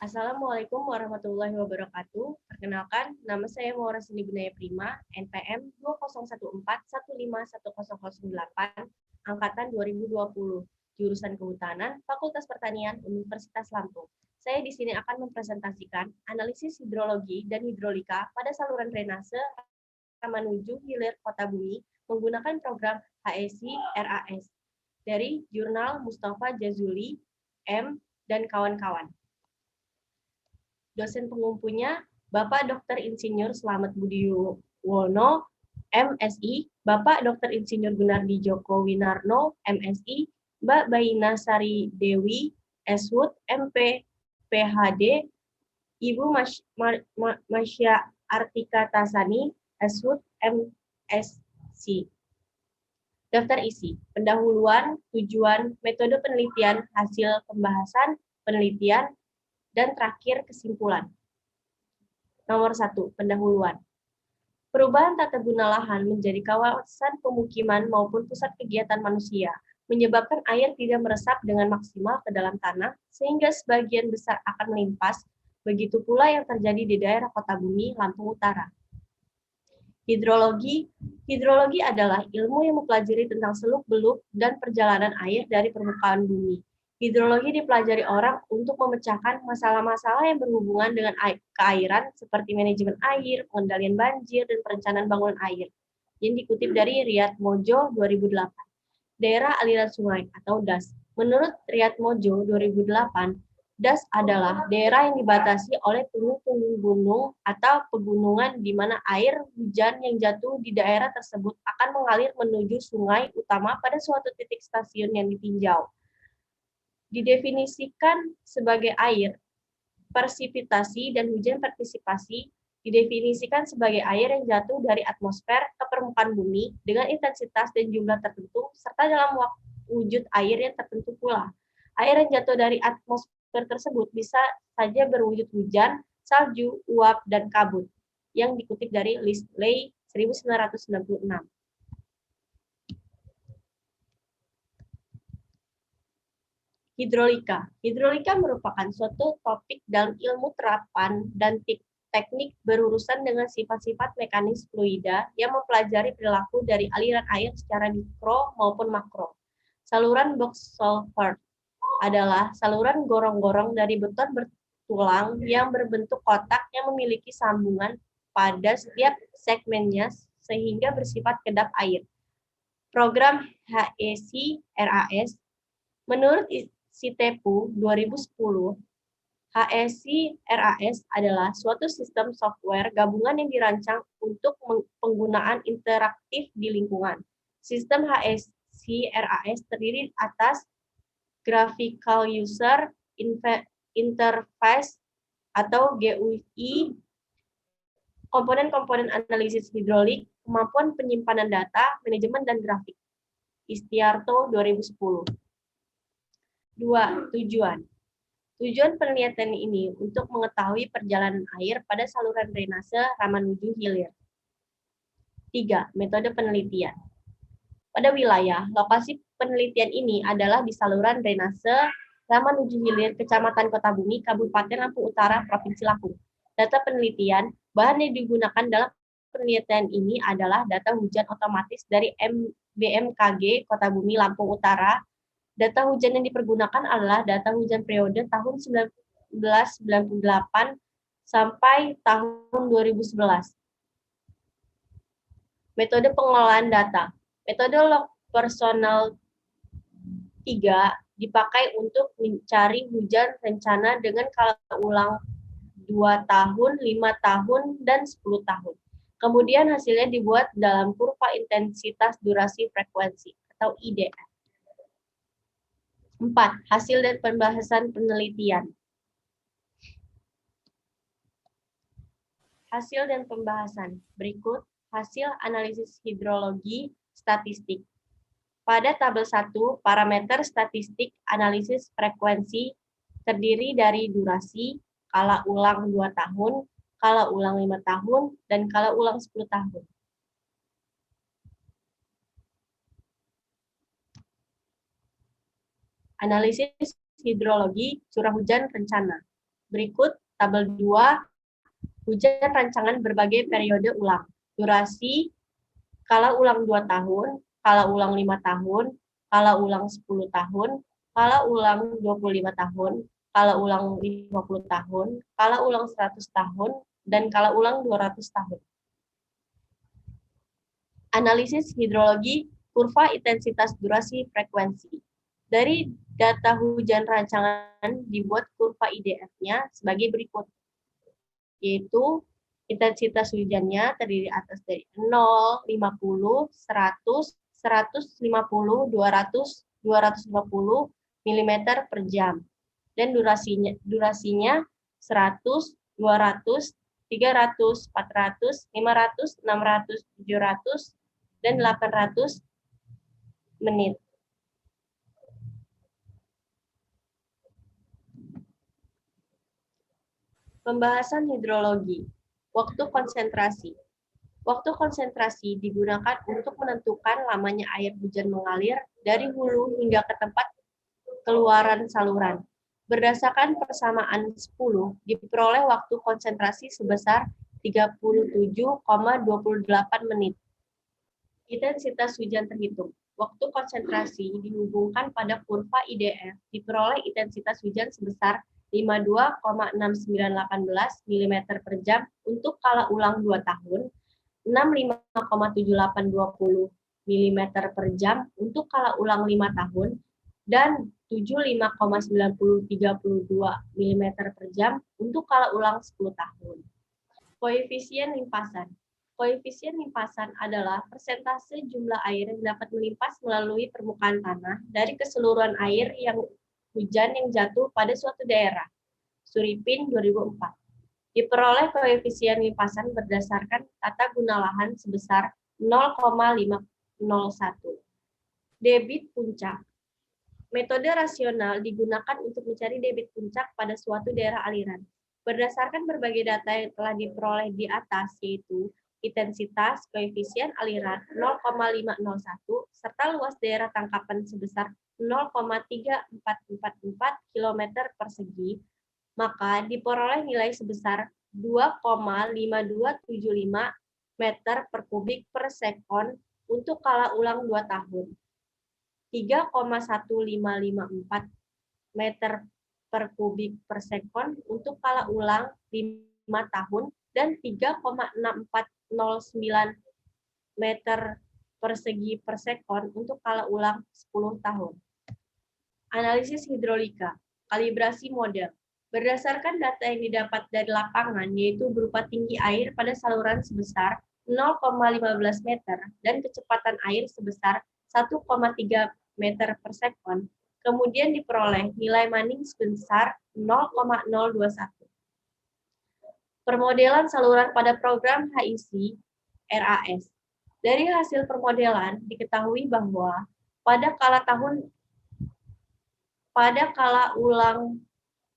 Assalamualaikum warahmatullahi wabarakatuh. Perkenalkan, nama saya Maura Sindi Gunaya Prima, NPM 2014151008, Angkatan 2020, jurusan Kehutanan, Fakultas Pertanian, Universitas Lampung. Saya di sini akan mempresentasikan analisis hidrologi dan hidrolika pada saluran drainase menuju hilir kota bumi menggunakan program HESI RAS dari jurnal Mustafa Jazuli, M, dan kawan-kawan. Dosen pengumpunya Bapak Dr. Insinyur Slamet Budiono, MSI, Bapak Dr. Insinyur Gunardi Joko Winarno, MSI, Mbak Baina Sari Dewi, Eshud, MP, PhD, Ibu Masya Artika Tasani, Eshud, MSc. Daftar isi, pendahuluan, tujuan, metode penelitian, hasil pembahasan, penelitian, dan terakhir kesimpulan. Nomor 1, pendahuluan. Perubahan tata guna lahan menjadi kawasan pemukiman maupun pusat kegiatan manusia menyebabkan air tidak meresap dengan maksimal ke dalam tanah sehingga sebagian besar akan melimpas. Begitu pula yang terjadi di daerah Kota Bumi, Lampung Utara. Hidrologi adalah ilmu yang mempelajari tentang seluk-beluk dan perjalanan air dari permukaan bumi. Hidrologi dipelajari orang untuk memecahkan masalah-masalah yang berhubungan dengan keairan seperti manajemen air, pengendalian banjir, dan perencanaan bangunan air. Yang dikutip dari Riyad Mojo 2008. Daerah aliran sungai atau DAS. Menurut Riyad Mojo 2008, DAS adalah daerah yang dibatasi oleh punggung-punggung gunung atau pegunungan di mana air hujan yang jatuh di daerah tersebut akan mengalir menuju sungai utama pada suatu titik stasiun yang ditinjau. Didefinisikan sebagai air, persipitasi dan hujan partisipasi didefinisikan sebagai air yang jatuh dari atmosfer ke permukaan bumi dengan intensitas dan jumlah tertentu serta dalam wujud air yang tertentu pula. Air yang jatuh dari atmosfer tersebut bisa saja berwujud hujan, salju, uap, dan kabut. Yang dikutip dari Ley 1996. Hidrolika. Hidrolika merupakan suatu topik dalam ilmu terapan dan teknik berurusan dengan sifat-sifat mekanis fluida yang mempelajari perilaku dari aliran air secara mikro maupun makro. Saluran Box-Culvert adalah saluran gorong-gorong dari beton bertulang yang berbentuk kotak yang memiliki sambungan pada setiap segmennya sehingga bersifat kedap air. Program HESI RAS menurut Sitepu 2010, HESI RAS adalah suatu sistem software gabungan yang dirancang untuk penggunaan interaktif di lingkungan. Sistem HESI RAS terdiri atas Graphical User Interface atau GUI, komponen-komponen analisis hidrolik, kemampuan penyimpanan data, manajemen, dan grafik. Istiarto 2010. 2. Tujuan. Tujuan penelitian ini untuk mengetahui perjalanan air pada saluran drainase menuju hilir. 3. Metode penelitian. Pada wilayah, lokasi penelitian ini adalah di saluran drainase menuju hilir Kecamatan Kota Bumi, Kabupaten Lampung Utara, Provinsi Lampung. Data penelitian, bahan yang digunakan dalam penelitian ini adalah data hujan otomatis dari BMKG Kota Bumi, Lampung Utara. Data hujan yang dipergunakan adalah data hujan periode tahun 1998 sampai tahun 2011. Metode pengelolaan data. Metode log personal 3 dipakai untuk mencari hujan rencana dengan skala ulang 2 tahun, 5 tahun, dan 10 tahun. Kemudian hasilnya dibuat dalam kurva intensitas durasi frekuensi atau IDF. 4. Hasil dan pembahasan penelitian. Hasil dan pembahasan. Berikut hasil analisis hidrologi statistik. Pada tabel 1, parameter statistik analisis frekuensi terdiri dari durasi, kala ulang 2 tahun, kala ulang 5 tahun, dan kala ulang 10 tahun. Analisis hidrologi curah hujan rencana. Berikut tabel 2, hujan rancangan berbagai periode ulang. Durasi, kala ulang 2 tahun, kala ulang 5 tahun, kala ulang 10 tahun, kala ulang 25 tahun, kala ulang 50 tahun, kala ulang 100 tahun, dan kala ulang 200 tahun. Analisis hidrologi, kurva intensitas durasi frekuensi. Dari data hujan rancangan dibuat kurva IDF-nya sebagai berikut, yaitu intensitas hujannya terdiri atas dari 0, 50, 100, 150, 200, 250 mm per jam. Dan durasinya 100, 200, 300, 400, 500, 600, 700, dan 800 menit. Pembahasan hidrologi. Waktu konsentrasi. Waktu konsentrasi digunakan untuk menentukan lamanya air hujan mengalir dari hulu hingga ke tempat keluaran saluran. Berdasarkan persamaan 10, diperoleh waktu konsentrasi sebesar 37,28 menit. Intensitas hujan terhitung. Waktu konsentrasi dihubungkan pada kurva IDF, diperoleh intensitas hujan sebesar 52,6918 mm per jam untuk kala ulang 2 tahun, 65,7820 mm per jam untuk kala ulang 5 tahun, dan 75,9032 mm per jam untuk kala ulang 10 tahun. Koefisien limpasan. Koefisien limpasan adalah persentase jumlah air yang dapat melimpas melalui permukaan tanah dari keseluruhan air yang hujan yang jatuh pada suatu daerah. Suripin 2004. Diperoleh koefisien limpasan berdasarkan tata guna lahan sebesar 0,501. Debit puncak. Metode rasional digunakan untuk mencari debit puncak pada suatu daerah aliran. Berdasarkan berbagai data yang telah diperoleh di atas, yaitu intensitas, koefisien aliran 0,501, serta luas daerah tangkapan sebesar 0,3444 km persegi, maka diperoleh nilai sebesar 2,5275 meter per kubik per sekon untuk kala ulang 2 tahun, 3,1554 meter per kubik per sekon untuk kala ulang 5 tahun, dan 3,6409 meter persegi per sekon untuk kala ulang 10 tahun. Analisis hidrolika, kalibrasi model. Berdasarkan data yang didapat dari lapangan, yaitu berupa tinggi air pada saluran sebesar 0,15 meter dan kecepatan air sebesar 1,3 meter per sekon, kemudian diperoleh nilai Manning sebesar 0,021. Permodelan saluran pada program HIC RAS. Dari hasil permodelan diketahui bahwa pada kala ulang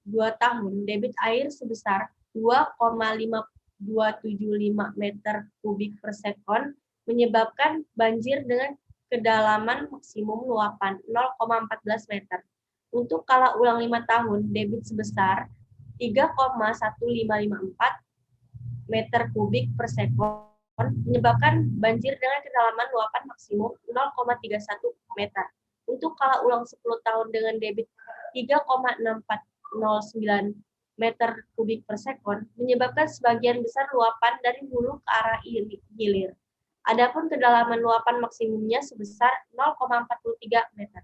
2 tahun, debit air sebesar 2,5275 meter kubik per sekon menyebabkan banjir dengan kedalaman maksimum luapan 0,14 meter. Untuk kala ulang 5 tahun, debit sebesar 3,1554 meter kubik per sekon menyebabkan banjir dengan kedalaman luapan maksimum 0,31 meter. Untuk kala ulang 10 tahun dengan debit 3,6409 meter kubik per sekon menyebabkan sebagian besar luapan dari hulu ke arah hilir. Adapun kedalaman luapan maksimumnya sebesar 0,43 meter.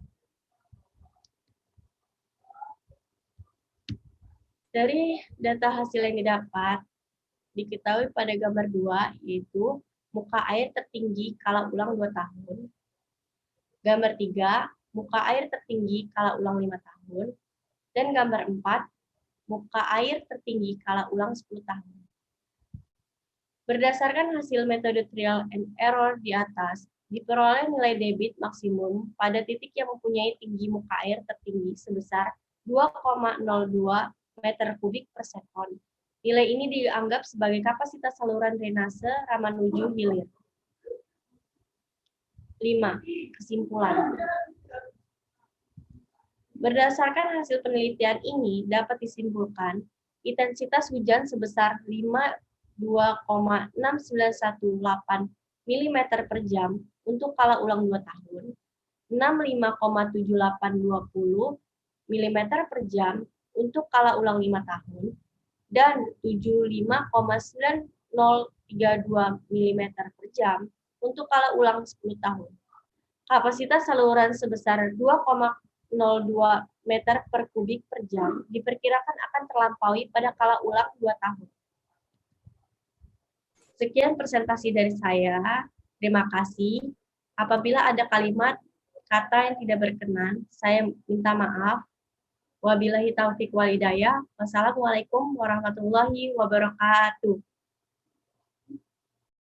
Dari data hasil yang didapat, diketahui pada gambar 2, yaitu muka air tertinggi kala ulang 2 tahun. Gambar 3, muka air tertinggi kala ulang 5 tahun. Dan gambar 4, muka air tertinggi kala ulang 10 tahun. Berdasarkan hasil metode trial and error di atas, diperoleh nilai debit maksimum pada titik yang mempunyai tinggi muka air tertinggi sebesar 2,02 meter kubik per sekon. Nilai ini dianggap sebagai kapasitas saluran drainase Ramanuju Hilir. 5. Kesimpulan. Berdasarkan hasil penelitian ini, dapat disimpulkan intensitas hujan sebesar 2,6918 mm per jam untuk skala ulang 2 tahun, 65,7820 mm per jam untuk skala ulang 5 tahun, dan 75,9032 mm per jam untuk skala ulang 10 tahun. Kapasitas saluran sebesar 2,02 meter per kubik per jam diperkirakan akan terlampaui pada skala ulang 2 tahun. Sekian presentasi dari saya. Terima kasih. Apabila ada kalimat kata yang tidak berkenan, saya minta maaf. Wabillahi taufiq wal hidayah. Wassalamualaikum warahmatullahi wabarakatuh.